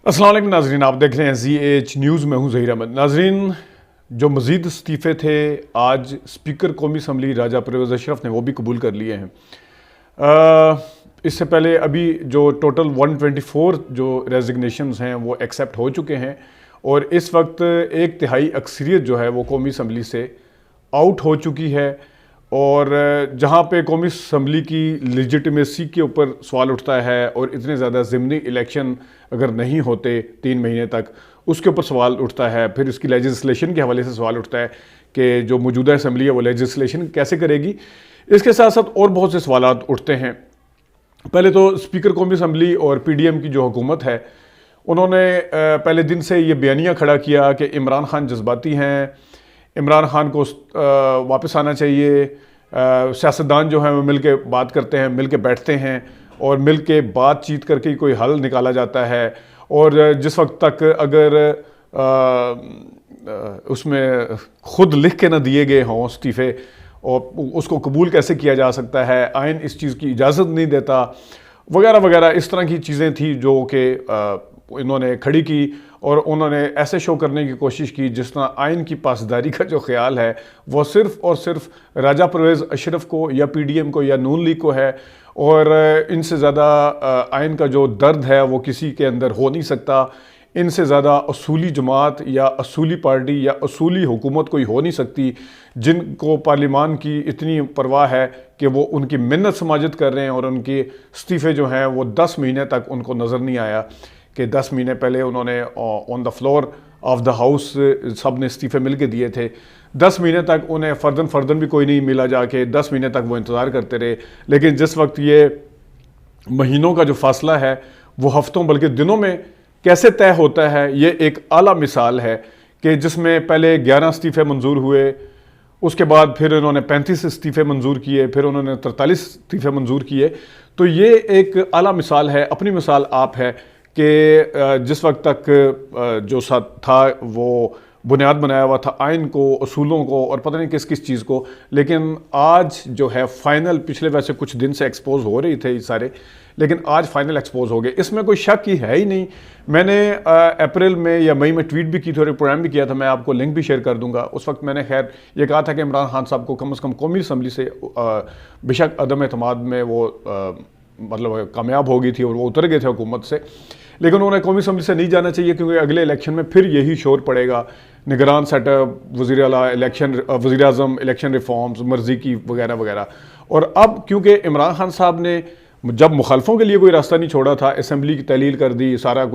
السلام علیکم ناظرین، آپ دیکھ رہے ہیں زی ایچ نیوز، میں ہوں ظہیر احمد۔ ناظرین، جو مزید استعفے تھے آج اسپیکر قومی اسمبلی راجہ پرویز اشرف نے وہ بھی قبول کر لیے ہیں۔ اس سے پہلے ابھی جو ٹوٹل 124 جو ریزگنیشنز ہیں وہ ایکسیپٹ ہو چکے ہیں، اور اس وقت 1/3 اکثریت جو ہے وہ قومی اسمبلی سے آؤٹ ہو چکی ہے، اور جہاں پہ قومی اسمبلی کی لیجیٹمیسی کے اوپر سوال اٹھتا ہے، اور اتنے زیادہ ضمنی الیکشن اگر نہیں ہوتے 3 مہینے تک، اس کے اوپر سوال اٹھتا ہے۔ پھر اس کی لیجسلیشن کے حوالے سے سوال اٹھتا ہے کہ جو موجودہ اسمبلی ہے وہ لیجسلیشن کیسے کرے گی۔ اس کے ساتھ ساتھ اور بہت سے سوالات اٹھتے ہیں۔ پہلے تو اسپیکر قومی اسمبلی اور پی ڈی ایم کی جو حکومت ہے، انہوں نے پہلے دن سے یہ بیانیہ کھڑا کیا کہ عمران خان جذباتی ہیں، عمران خان کو واپس آنا چاہیے، سیاستدان جو ہیں وہ مل کے بات کرتے ہیں، مل کے بیٹھتے ہیں، اور مل کے بات چیت کر کے کوئی حل نکالا جاتا ہے۔ اور جس وقت تک اگر اس میں خود لکھ کے نہ دیے گئے ہوں استعفے، اور اس کو قبول کیسے کیا جا سکتا ہے، آئین اس چیز کی اجازت نہیں دیتا، وغیرہ وغیرہ، اس طرح کی چیزیں تھیں جو کہ انہوں نے کھڑی کی، اور انہوں نے ایسے شو کرنے کی کوشش کی جس طرح آئین کی پاسداری کا جو خیال ہے وہ صرف اور صرف راجہ پرویز اشرف کو یا پی ڈی ایم کو یا نون لیگ کو ہے، اور ان سے زیادہ آئین کا جو درد ہے وہ کسی کے اندر ہو نہیں سکتا۔ ان سے زیادہ اصولی جماعت یا اصولی پارٹی یا اصولی حکومت کوئی ہو نہیں سکتی، جن کو پارلیمان کی اتنی پرواہ ہے کہ وہ ان کی منت سماجت کر رہے ہیں، اور ان کے استعفے جو ہیں وہ 10 مہینے تک ان کو نظر نہیں آیا کہ 10 مہینے پہلے انہوں نے on the floor of the house سب نے استعفے مل کے دیے تھے۔ 10 مہینے تک انہیں فردن بھی کوئی نہیں ملا، جا کے 10 مہینے تک وہ انتظار کرتے رہے۔ لیکن جس وقت یہ مہینوں کا جو فاصلہ ہے وہ ہفتوں بلکہ دنوں میں کیسے طے ہوتا ہے، یہ ایک اعلیٰ مثال ہے کہ جس میں پہلے 11 استعفے منظور ہوئے، اس کے بعد پھر انہوں نے 35 استعفے منظور کیے، پھر انہوں نے 43 استعفے منظور کیے۔ تو یہ ایک اعلیٰ مثال ہے، اپنی مثال آپ ہے کہ جس وقت تک جو تھا وہ بنیاد بنایا ہوا تھا آئین کو، اصولوں کو، اور پتہ نہیں کس کس چیز کو، لیکن آج جو ہے فائنل، پچھلے ویسے کچھ دن سے ایکسپوز ہو رہی تھے یہ سارے، لیکن آج فائنل ایکسپوز ہو گئے۔ اس میں کوئی شک ہی ہے ہی نہیں۔ میں نے اپریل میں یا مئی میں ٹویٹ بھی کی تھی اور ایک پروگرام بھی کیا تھا، میں آپ کو لنک بھی شیئر کر دوں گا۔ اس وقت میں نے خیر یہ کہا تھا کہ عمران خان صاحب کو کم از کم قومی اسمبلی سے بے شک عدم اعتماد میں وہ مطلب کامیاب ہو گئی تھی اور وہ اتر گئے تھے حکومت سے، لیکن انہوں نے قومی اسمبلی سے نہیں جانا چاہیے، کیونکہ اگلے الیکشن میں پھر یہی شور پڑے گا، نگران سیٹ اپ، وزیر اعلیٰ الیکشن، وزیر اعظم الیکشن ریفارمز، مرضی کی وغیرہ وغیرہ۔ اور اب کیونکہ عمران خان صاحب نے جب مخالفوں کے لیے کوئی راستہ نہیں چھوڑا تھا، اسمبلی کی تحلیل کر دی، سارا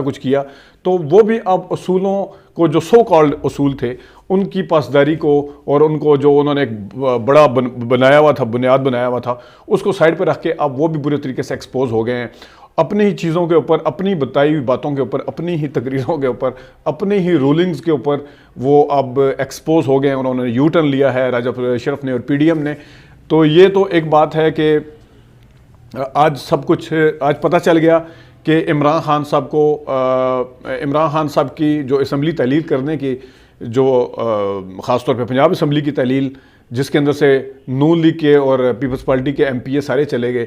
کچھ کیا، تو وہ بھی اب اصولوں کو، جو سو کالڈ اصول تھے، ان کی پاسداری کو، اور ان کو جو انہوں نے ایک بڑا بنایا ہوا تھا، بنیاد بنایا ہوا تھا، اس کو سائڈ پہ رکھ کے اب وہ بھی برے طریقے سے ایکسپوز ہو گئے ہیں۔ اپنی ہی چیزوں کے اوپر، اپنی بتائی ہوئی باتوں کے اوپر، اپنی ہی تقریروں کے اوپر، اپنی ہی رولنگز کے اوپر وہ اب ایکسپوز ہو گئے ہیں۔ انہوں نے یو ٹرن لیا ہے راجہ پرویز اشرف نے اور پی ڈی ایم نے۔ تو یہ تو ایک بات ہے کہ آج سب کچھ آج پتہ چل گیا کہ عمران خان صاحب کی جو اسمبلی تحلیل کرنے کی، جو خاص طور پہ پنجاب اسمبلی کی تحلیل، جس کے اندر سے نون لیگ کے اور پیپلز پارٹی کے ایم پی اے سارے چلے گئے،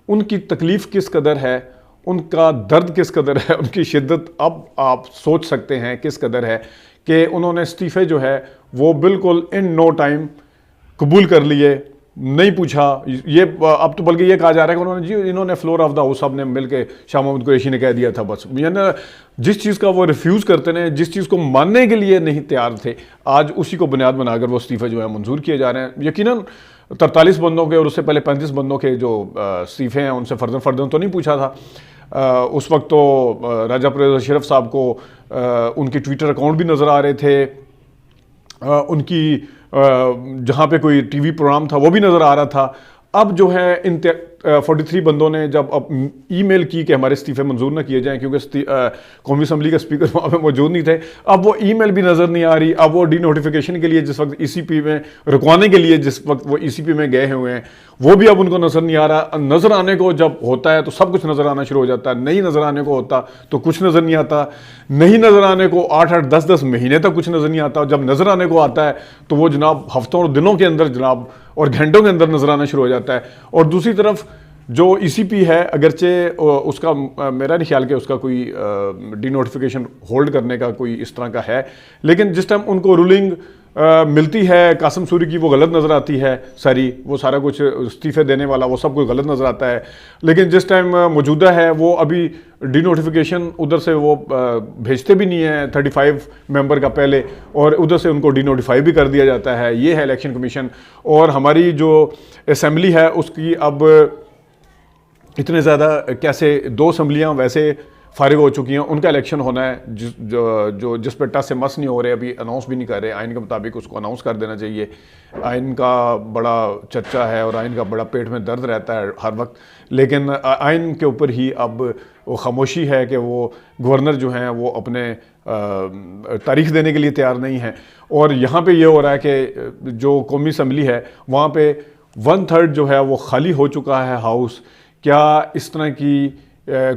ان کی تکلیف کس قدر ہے، ان کا درد کس قدر ہے، ان کی شدت اب آپ سوچ سکتے ہیں کس قدر ہے کہ انہوں نے استعفے جو ہے وہ بالکل ان نو ٹائم قبول کر لیے، نہیں پوچھا۔ یہ اب تو بلکہ یہ کہا جا رہا ہے کہ انہوں نے فلور آف دا ہاؤس صاحب نے مل کے شاہ محمود قریشی نے کہہ دیا تھا بس، یعنی جس چیز کا وہ ریفیوز کرتے ہیں، جس چیز کو ماننے کے لیے نہیں تیار تھے، آج اسی کو بنیاد بنا کر وہ استعفے جو ہے منظور کیے جا رہے ہیں۔ یقیناً 43 بندوں کے اور اس سے پہلے 35 بندوں کے جو استعفے ہیں ان سے فردن تو نہیں پوچھا تھا۔ اس وقت تو راجہ پرویز اشرف صاحب کو ان کی ٹویٹر اکاؤنٹ بھی نظر آ رہے تھے، ان کی جہاں پہ کوئی ٹی وی پروگرام تھا وہ بھی نظر آ رہا تھا۔ اب جو ہے ان 43 بندوں نے جب اب ای میل کی کہ ہمارے استعفے منظور نہ کیے جائیں، کیونکہ قومی اسمبلی کا اسپیکر وہاں پہ موجود نہیں تھے، اب وہ ای میل بھی نظر نہیں آ رہی۔ اب وہ ڈی نوٹیفیکیشن کے لیے جس وقت ای سی پی میں رکوانے کے لیے جس وقت وہ ای سی پی میں گئے ہوئے ہیں، وہ بھی اب ان کو نظر نہیں آ رہا۔ نظر آنے کو جب ہوتا ہے تو سب کچھ نظر آنا شروع ہو جاتا ہے، نہیں نظر آنے کو ہوتا تو کچھ نظر نہیں آتا، نہیں نظر آنے کو 8-8 10-10 مہینے تک کچھ نظر نہیں آتا، جب نظر آنے کو آتا ہے تو وہ جناب ہفتوں اور دنوں کے اندر جناب اور گھنٹوں کے اندر نظر آنا شروع ہو جاتا ہے۔ اور دوسری طرف جو ای سی پی ہے اگرچہ اس کا میرا نہیں خیال کہ اس کا کوئی ڈی نوٹیفیکیشن ہولڈ کرنے کا کوئی اس طرح کا ہے، لیکن جس ٹائم ان کو رولنگ ملتی ہے قاسم سوری کی وہ غلط نظر آتی ہے، ساری وہ سارا کچھ استعفے دینے والا وہ سب کچھ غلط نظر آتا ہے، لیکن جس ٹائم موجودہ ہے وہ ابھی ڈی نوٹیفیکیشن ادھر سے وہ بھیجتے بھی نہیں ہیں 35 ممبر کا پہلے، اور ادھر سے ان کو ڈی نوٹیفائی بھی کر دیا جاتا ہے۔ یہ ہے الیکشن کمیشن، اور ہماری جو اسمبلی ہے اس کی اب اتنے زیادہ کیسے 2 اسمبلیاں ویسے فارغ ہو چکی ہیں، ان کا الیکشن ہونا ہے جس پہ ٹس سے مس نہیں ہو رہے، ابھی اناؤنس بھی نہیں کر رہے، آئین کے مطابق اس کو اناؤنس کر دینا چاہیے۔ آئین کا بڑا چرچا ہے اور آئین کا بڑا پیٹ میں درد رہتا ہے ہر وقت، لیکن آئین کے اوپر ہی اب وہ خاموشی ہے کہ وہ گورنر جو ہیں وہ اپنے تاریخ دینے کے لیے تیار نہیں ہیں۔ اور یہاں پہ یہ ہو رہا ہے کہ جو قومی اسمبلی ہے وہاں پہ 1/3 جو ہے وہ خالی ہو چکا ہے ہاؤس۔ کیا اس طرح کی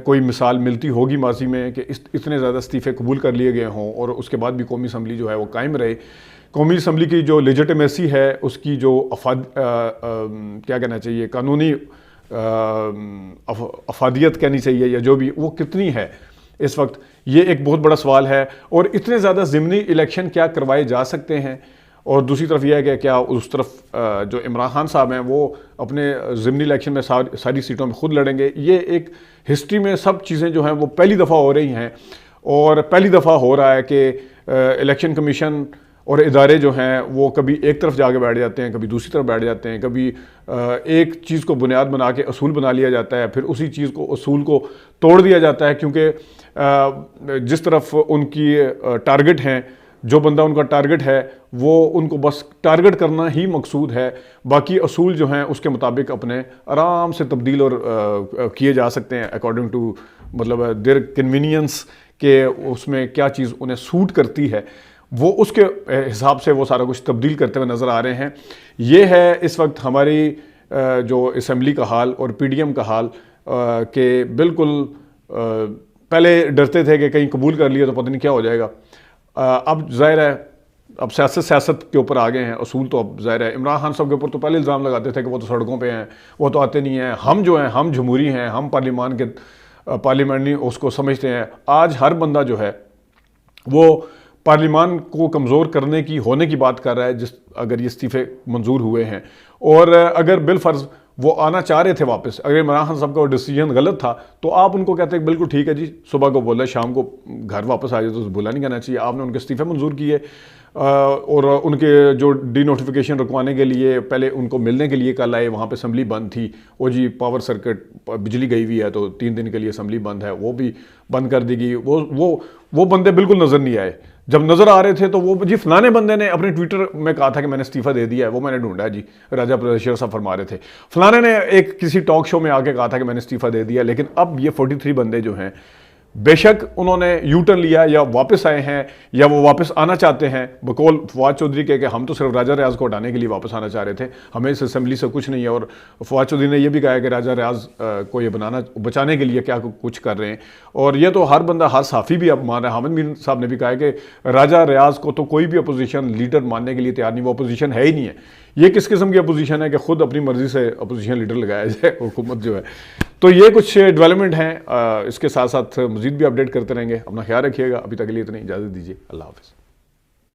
کوئی مثال ملتی ہوگی ماضی میں کہ اتنے زیادہ استعفے قبول کر لیے گئے ہوں اور اس کے بعد بھی قومی اسمبلی جو ہے وہ قائم رہے؟ قومی اسمبلی کی جو لیجیٹمیسی ہے، اس کی جو کیا کہنا چاہیے، قانونی افادیت کہنی چاہیے یا جو بھی، وہ کتنی ہے اس وقت؟ یہ ایک بہت بڑا سوال ہے۔ اور اتنے زیادہ ضمنی الیکشن کیا کروائے جا سکتے ہیں؟ اور دوسری طرف یہ ہے کہ کیا اس طرف جو عمران خان صاحب ہیں وہ اپنے ضمنی الیکشن میں ساری سیٹوں میں خود لڑیں گے؟ یہ ایک ہسٹری میں سب چیزیں جو ہیں وہ پہلی دفعہ ہو رہی ہیں، اور پہلی دفعہ ہو رہا ہے کہ الیکشن کمیشن اور ادارے جو ہیں وہ کبھی ایک طرف جا کے بیٹھ جاتے ہیں، کبھی دوسری طرف بیٹھ جاتے ہیں، کبھی ایک چیز کو بنیاد بنا کے اصول بنا لیا جاتا ہے، پھر اسی چیز کو اصول کو توڑ دیا جاتا ہے، کیونکہ جس طرف ان کی ٹارگٹ ہیں، جو بندہ ان کا ٹارگٹ ہے وہ ان کو بس ٹارگٹ کرنا ہی مقصود ہے، باقی اصول جو ہیں اس کے مطابق اپنے آرام سے تبدیل اور کیے جا سکتے ہیں اکارڈنگ ٹو مطلب دیر کنوینئنس، کہ اس میں کیا چیز انہیں سوٹ کرتی ہے وہ اس کے حساب سے وہ سارا کچھ تبدیل کرتے ہوئے نظر آ رہے ہیں۔ یہ ہے اس وقت ہماری جو اسمبلی کا حال اور پی ڈی ایم کا حال، کہ بالکل پہلے ڈرتے تھے کہ کہیں قبول کر لیا تو پتہ نہیں کیا ہو جائے گا، اب ظاہر ہے اب سیاست کے اوپر آ گئے ہیں، اصول تو اب ظاہر ہے۔ عمران خان صاحب کے اوپر تو پہلے الزام لگاتے تھے کہ وہ تو سڑکوں پہ ہیں، وہ تو آتے نہیں ہیں، ہم جو ہیں ہم جمہوری ہیں، ہم پارلیمانی اس کو سمجھتے ہیں۔ آج ہر بندہ جو ہے وہ پارلیمان کو کمزور کرنے کی ہونے کی بات کر رہا ہے، اگر یہ استعفے منظور ہوئے ہیں، اور اگر بالفرض وہ آنا چاہ رہے تھے واپس، اگر عمران خان صاحب کا وہ ڈیسیجن غلط تھا تو آپ ان کو کہتے ہیں بالکل ٹھیک ہے جی، صبح کو بولا شام کو گھر واپس آ جائے، تو بولا نہیں کہنا چاہیے۔ آپ نے ان کے استعفے منظور کیے، اور ان کے جو ڈی نوٹیفیکیشن رکوانے کے لیے پہلے ان کو ملنے کے لیے کل آئے، وہاں پہ اسمبلی بند تھی، وہ جی پاور سرکٹ بجلی گئی ہوئی ہے تو 3 دن کے لیے اسمبلی بند ہے، وہ بھی بند کر دی گئی۔ وہ بندے بالکل نظر نہیں آئے، جب نظر آ رہے تھے تو وہ جی فلانے بندے نے اپنے ٹویٹر میں کہا تھا کہ میں نے استعفیٰ دے دیا ہے، وہ میں نے ڈھونڈا ہے جی، راجہ پردیشیر صاحب فرما رہے تھے، فلانے نے ایک کسی ٹاک شو میں آ کے کہا تھا کہ میں نے استعفیٰ دے دیا۔ لیکن اب یہ 43 بندے جو ہیں، بے شک انہوں نے یو ٹرن لیا یا واپس آئے ہیں یا وہ واپس آنا چاہتے ہیں، بقول فواد چودھری کے کہ ہم تو صرف راجہ ریاض کو ہٹانے کے لیے واپس آنا چاہ رہے تھے، ہمیں اس اسمبلی سے کچھ نہیں ہے۔ اور فواد چودھری نے یہ بھی کہا ہے کہ راجہ ریاض کو یہ بچانے کے لیے کیا کچھ کر رہے ہیں، اور یہ تو ہر بندہ، ہر صحافی بھی اب مان رہا ہے۔ حامد میر صاحب نے بھی کہا ہے کہ راجہ ریاض کو تو کوئی بھی اپوزیشن لیڈر ماننے کے لیے تیار نہیں، وہ اپوزیشن ہے ہی نہیں ہے۔ یہ کس قسم کی اپوزیشن ہے کہ خود اپنی مرضی سے اپوزیشن لیڈر لگایا جائے حکومت جو ہے؟ تو یہ کچھ ڈیولپمنٹ ہیں، اس کے ساتھ ساتھ مزید بھی اپڈیٹ کرتے رہیں گے۔ اپنا خیال رکھیے گا، ابھی تک کے لیے اتنی اجازت دیجیے، اللہ حافظ۔